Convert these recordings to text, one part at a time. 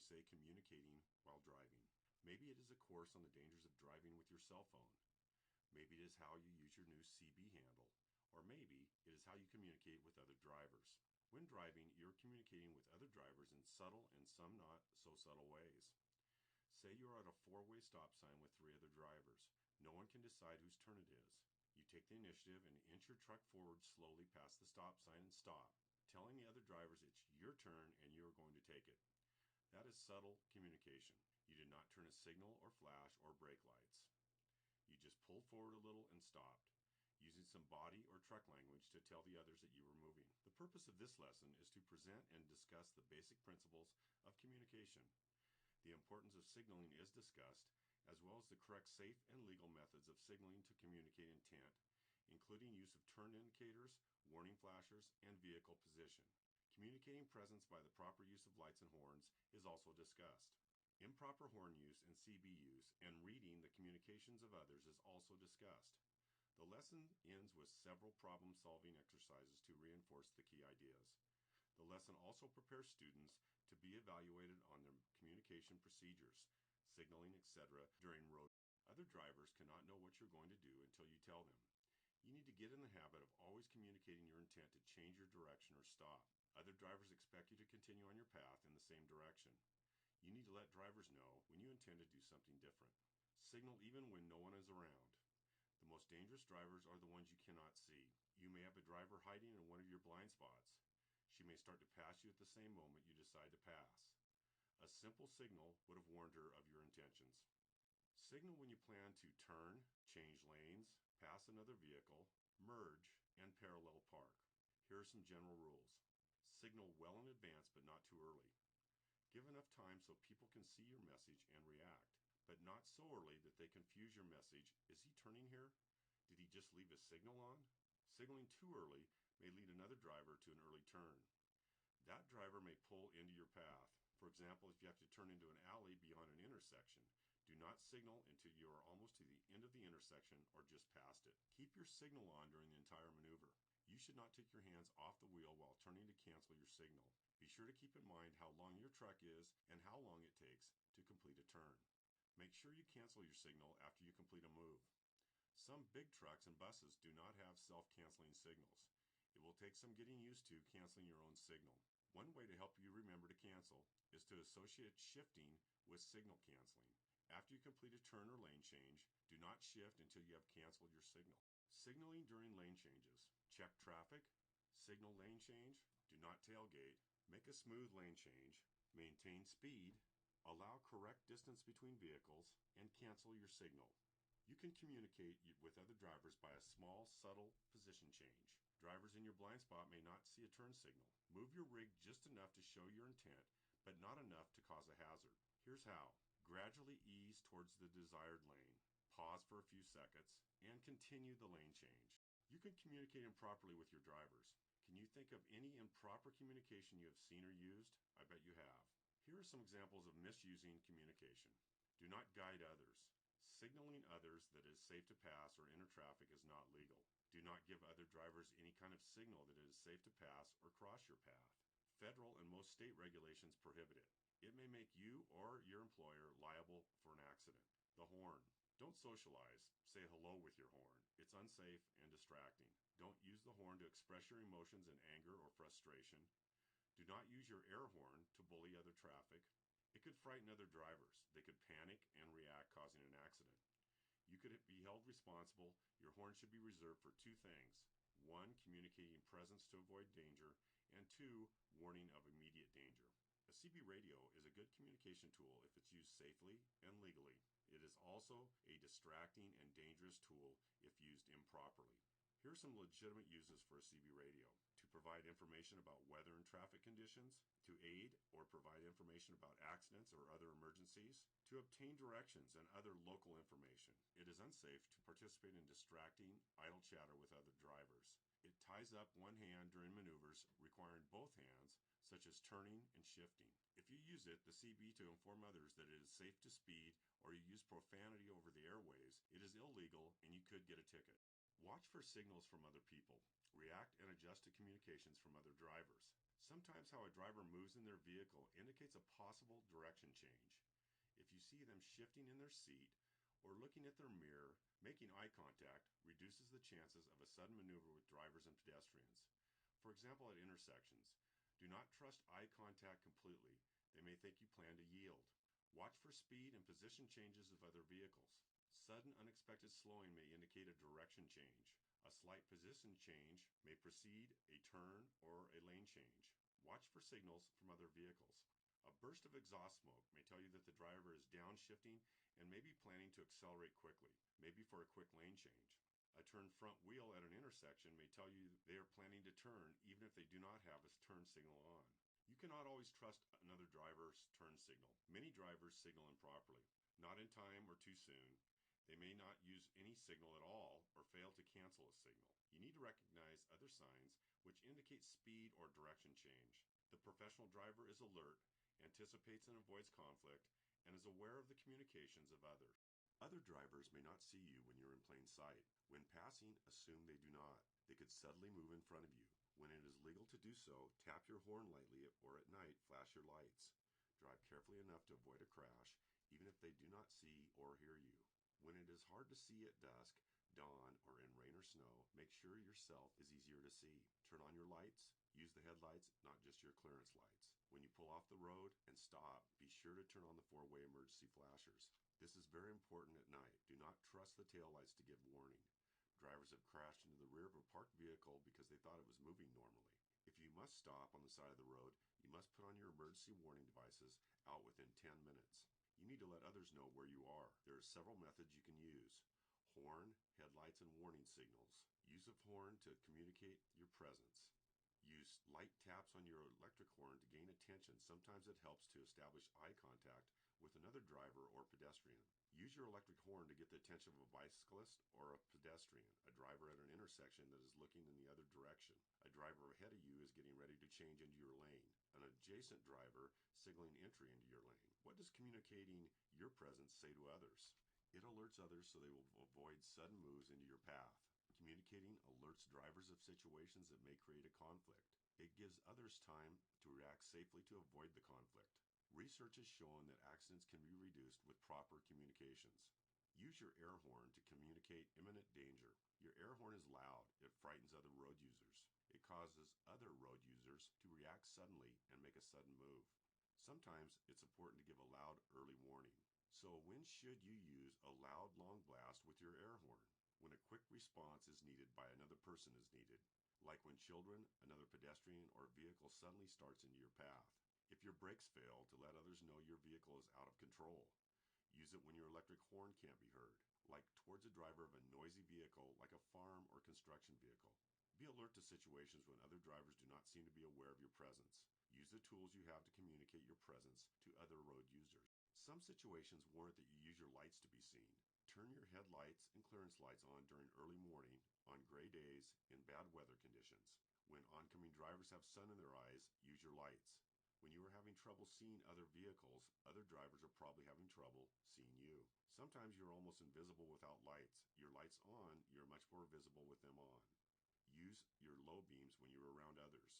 say communicating while driving. Maybe it is a course on the dangers of driving with your cell phone. Maybe it is how you use your new CB handle. Or maybe it is how you communicate with other drivers. When driving, you're communicating with other drivers in subtle and some not so subtle ways. Say you're at a four-way stop sign with three other drivers. No one can decide whose turn it is. You take the initiative and inch your truck forward slowly past the stop sign and stop, telling the other drivers it's your turn and you're going to take it. That is subtle communication. You did not turn a signal or flash or brake lights. You just pulled forward a little and stopped, using some body or truck language to tell the others that you were moving. The purpose of this lesson is to present and discuss the basic principles of communication. The importance of signaling is discussed, as well as the correct safe and legal methods of signaling to communicate intent, including use of turn indicators, warning flashers, and vehicle position. Communicating presence by the proper use of lights and horns is also discussed. Improper horn use and CB use and reading the communications of others is also discussed. The lesson ends with several problem-solving exercises to reinforce the key ideas. The lesson also prepares students to be evaluated on their communication procedures, signaling, etc. during road. Other drivers cannot know what you're going to do until you tell them. You need to get in the habit of always communicating your intent to change your direction or stop. Other drivers expect you to continue on your path in the same direction. You need to let drivers know when you intend to do something different. Signal even when no one is around. The most dangerous drivers are the ones you cannot see. You may have a driver hiding in one of your blind spots. She may start to pass you at the same moment you decide to pass. A simple signal would have warned her of your intentions. Signal when you plan to turn, change lanes, pass another vehicle, merge, and parallel park. Here are some general rules. Signal well in advance but not too early. Give enough time so people can see your message and react, but not so early that they confuse your message. Is he turning here? Did he just leave his signal on? Signaling too early may lead another driver to an early turn. That driver may pull into your path. For example, if you have to turn into an alley beyond an intersection, do not signal until you are almost to the end of the intersection or just past it. Keep your signal on during the entire maneuver. You should not take your hands off the wheel while turning to cancel your signal. Be sure to keep in mind how long your truck is and how long it takes to complete a turn. Make sure you cancel your signal after you complete a move. Some big trucks and buses do not have self-canceling signals. It will take some getting used to canceling your own signal. One way to help you remember to cancel is to associate shifting with signal canceling. After you complete a turn or lane change, do not shift until you have canceled your signal. Signaling during lane changes. Check traffic, signal lane change, do not tailgate, make a smooth lane change, maintain speed, allow correct distance between vehicles, and cancel your signal. You can communicate with other drivers by a small, subtle position change. Drivers in your blind spot may not see a turn signal. Move your rig just enough to show your intent, but not enough to cause a hazard. Here's how. Gradually ease towards the desired lane. Pause for a few seconds, and continue the lane change. You can communicate improperly with your drivers. Can you think of any improper communication you have seen or used? I bet you have. Here are some examples of misusing communication. Do not guide others. Signaling others that it is safe to pass or enter traffic is not legal. Do not give other drivers any kind of signal that it is safe to pass or cross your path. Federal and most state regulations prohibit it. It may make you or your employer liable for an accident. The horn. Don't socialize. Say hello with your horn. It's unsafe and distracting. Don't use the horn to express your emotions in anger or frustration. Do not use your air horn to bully other traffic. It could frighten other drivers. They could panic and react, causing an accident. You could be held responsible. Your horn should be reserved for two things. 1, communicating presence to avoid danger, and 2, warning of immediate danger. A CB radio is a good communication tool if it's used safely and legally. It is also a distracting and dangerous tool if used improperly. Here are some legitimate uses for a CB radio. To provide information about weather and traffic conditions, to aid or provide information about accidents or other emergencies, to obtain directions and other local information. It is unsafe to participate in distracting, idle chatter with other drivers. It ties up one hand during maneuvers requiring both hands, such as turning and shifting. If you use it, the CB, to inform others that it is safe to speed, or you use profanity over the airways, it is illegal and you could get a ticket. Watch for signals from other people. React and adjust to communications from other drivers. Sometimes Sometimes how a driver moves in their vehicle indicates a possible direction change. If you see them shifting in their seat or looking at their mirror, making eye contact reduces the chances of a sudden maneuver with drivers and pedestrians. For example, at intersections, do not trust eye contact completely. They may think you plan to yield. Watch for speed and position changes of other vehicles. Sudden unexpected slowing may indicate a direction change. A slight position change may precede a turn or a lane change. Watch for signals from other vehicles. A burst of exhaust smoke may tell you that the driver is downshifting and may be planning to accelerate quickly, maybe for a quick lane change. A turned front wheel at an intersection may tell you they are planning to turn even if they do not have a turn signal on. You cannot always trust another driver's turn signal. Many drivers signal improperly, not in time or too soon. They may not use any signal at all or fail to cancel a signal. You need to recognize other signs which indicate speed or direction change. The professional driver is alert, anticipates and avoids conflict, and is aware of the communications of others. Other drivers may not see you when you're in plain sight. When passing, assume they do not. They could suddenly move in front of you. When it is legal to do so, tap your horn lightly or at night flash your lights. Drive carefully enough to avoid a crash, even if they do not see or hear you. When it is hard to see at dusk, dawn, or in rain or snow, make sure yourself is easier to see. Turn on your lights. Use the headlights, not just your clearance lights. When you pull off the road and stop, be sure to turn on the four-way emergency flashers. This is very important at night. Do not trust the taillights to give warning. Drivers have crashed into the rear of a parked vehicle because they thought it was moving normally. If you must stop on the side of the road, you must put on your emergency warning devices out within 10 minutes. You need to let others know where you are. There are several methods you can use. Horn, headlights, and warning signals. Use of horn to communicate your presence. Use light taps on your electric horn to gain attention. Sometimes it helps to establish eye contact with another driver or pedestrian. Use your electric horn to get the attention of a bicyclist or a pedestrian, a driver at an intersection that is looking in the other direction. A driver ahead of you is getting ready to change into your lane. An adjacent driver signaling entry into your lane. What does communicating your presence say to others? It alerts others so they will avoid sudden moves into your path. Communicating alerts drivers of situations that may create a conflict. It gives others time to react safely to avoid the conflict. Research has shown that accidents can be reduced with proper communications. Use your air horn to communicate imminent danger. Your air horn is loud. It frightens other road users. It causes other road users to react suddenly and make a sudden move. Sometimes it's important to give a loud early warning. So when should you use a loud long blast with your air horn? When a quick response is needed by another person is needed, like when children, another pedestrian, or a vehicle suddenly starts into your path. If your brakes fail, to let others know your vehicle is out of control. Use it when your electric horn can't be heard, like towards a driver of a noisy vehicle like a farm or construction vehicle. Be alert to situations when other drivers do not seem to be aware of your presence. Use the tools you have to communicate your presence to other road users. Some situations warrant that you use your lights to be seen. Turn your headlights and clearance lights on during early morning, on gray days, in bad weather conditions. When oncoming drivers have sun in their eyes, use your lights. When you are having trouble seeing other vehicles, other drivers are probably having trouble seeing you. Sometimes you're almost invisible without lights. Your lights on, you're much more visible with them on. Use your low beams when you're around others.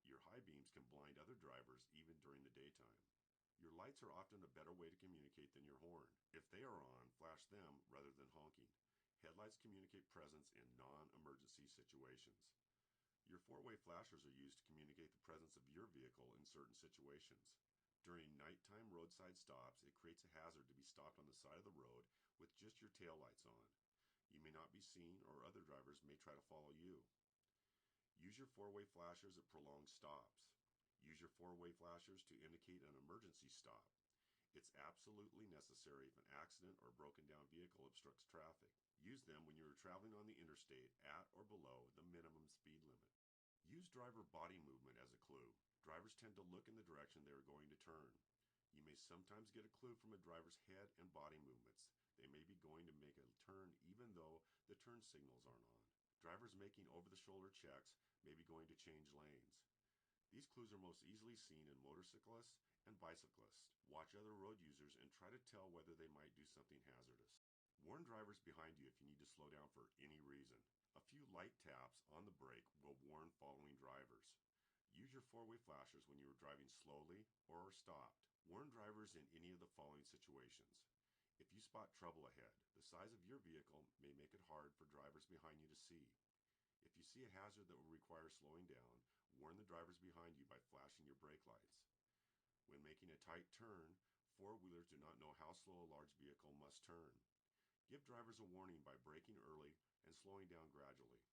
Your high beams can blind other drivers even during the daytime. Your lights are often a better way to communicate than your horn. If they are on, flash them rather than honking. Headlights communicate presence in non-emergency situations. Your four-way flashers are used to communicate the presence of your vehicle in certain situations. During nighttime roadside stops, it creates a hazard to be stopped on the side of the road with just your taillights on. You may not be seen, or other drivers may try to follow you. Use your four-way flashers at prolonged stops. Use your four-way flashers to indicate an emergency stop. It's absolutely necessary if an accident or broken down vehicle obstructs traffic. Use them when you are traveling on the interstate at or below the minimum speed limit. Use driver body movement as a clue. Drivers tend to look in the direction they are going to turn. You may sometimes get a clue from a driver's head and body movements. They may be going to make a turn even though the turn signals aren't on. Drivers making over-the-shoulder checks may be going to change lanes. These clues are most easily seen in motorcyclists and bicyclists. Watch other road users and try to tell whether they might do something hazardous. Warn drivers behind you if you need to slow down for any reason. A few light taps on the brake will warn following drivers. Use your four-way flashers when you are driving slowly or are stopped. Warn drivers in any of the following situations. If you spot trouble ahead, the size of your vehicle may make it hard for drivers behind you to see. If you see a hazard that will require slowing down, warn the drivers behind you by flashing your brake lights. When making a tight turn, four-wheelers do not know how slow a large vehicle must turn. Give drivers a warning by braking early and slowing down gradually.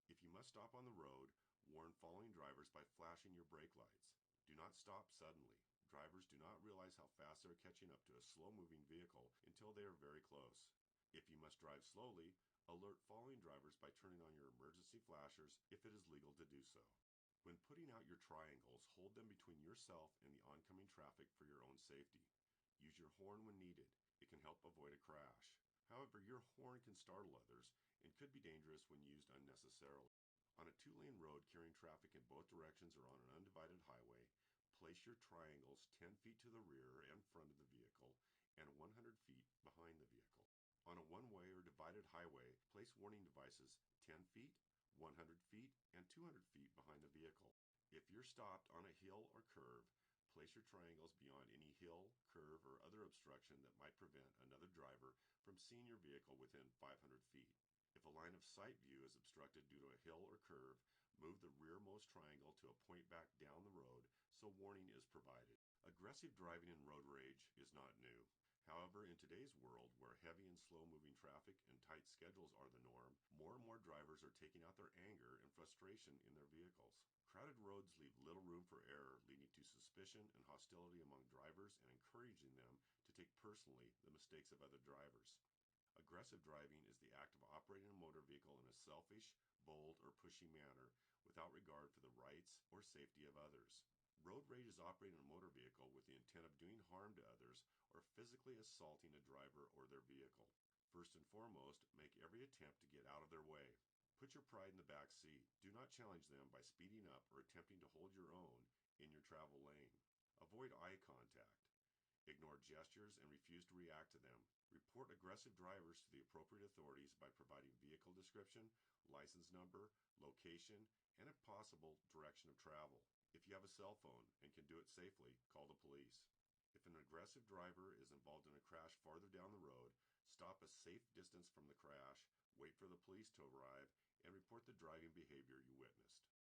If you must stop on the road, warn following drivers by flashing your brake lights. Do not stop suddenly. Drivers do not realize how fast they are catching up to a slow-moving vehicle until they are very close. If you must drive slowly, alert following drivers by turning on your emergency flashers if it is legal to do so. When putting out your triangles, hold them between yourself and the oncoming traffic for your own safety. Use your horn when needed. It can help avoid a crash. However, your horn can startle others and could be dangerous when used unnecessarily. On a two-lane road carrying traffic in both directions or on an undivided highway, place your triangles 10 feet to the rear and front of the vehicle and 100 feet behind the vehicle. On a one-way or divided highway, place warning devices 10 feet, 100 feet, and 200 feet behind the vehicle. If you're stopped on a hill or curve, place your triangles beyond any hill, curve, or other obstruction that might prevent another driver from seeing your vehicle within 500 feet. If a line of sight view is obstructed due to a hill or curve, move the rearmost triangle to a point back down the road so warning is provided. Aggressive driving and road rage is not new. However, in today's world, where heavy and slow-moving traffic and tight schedules are the norm, more and more drivers are taking out their anger and frustration in their vehicles. Crowded roads leave little room for error, leading to suspicion and hostility among drivers and encouraging them to take personally the mistakes of other drivers. Aggressive driving is the act of operating a motor vehicle in a selfish, bold, or pushy manner without regard for the rights or safety of others. Road rage is operating a motor vehicle with the intent of doing harm to others or physically assaulting a driver or their vehicle. First and foremost, make every attempt to get out of their way. Put your pride in the back seat. Do not challenge them by speeding up or attempting to hold your own in your travel lane. Avoid eye contact. Ignore gestures and refuse to react to them. Report aggressive drivers to the appropriate authorities by providing vehicle description, license number, location, and if possible, direction of travel. If you have a cell phone and can do it safely, call the police. If an aggressive driver is involved in a crash farther down the road, stop a safe distance from the crash, wait for the police to arrive, and report the driving behavior you witnessed.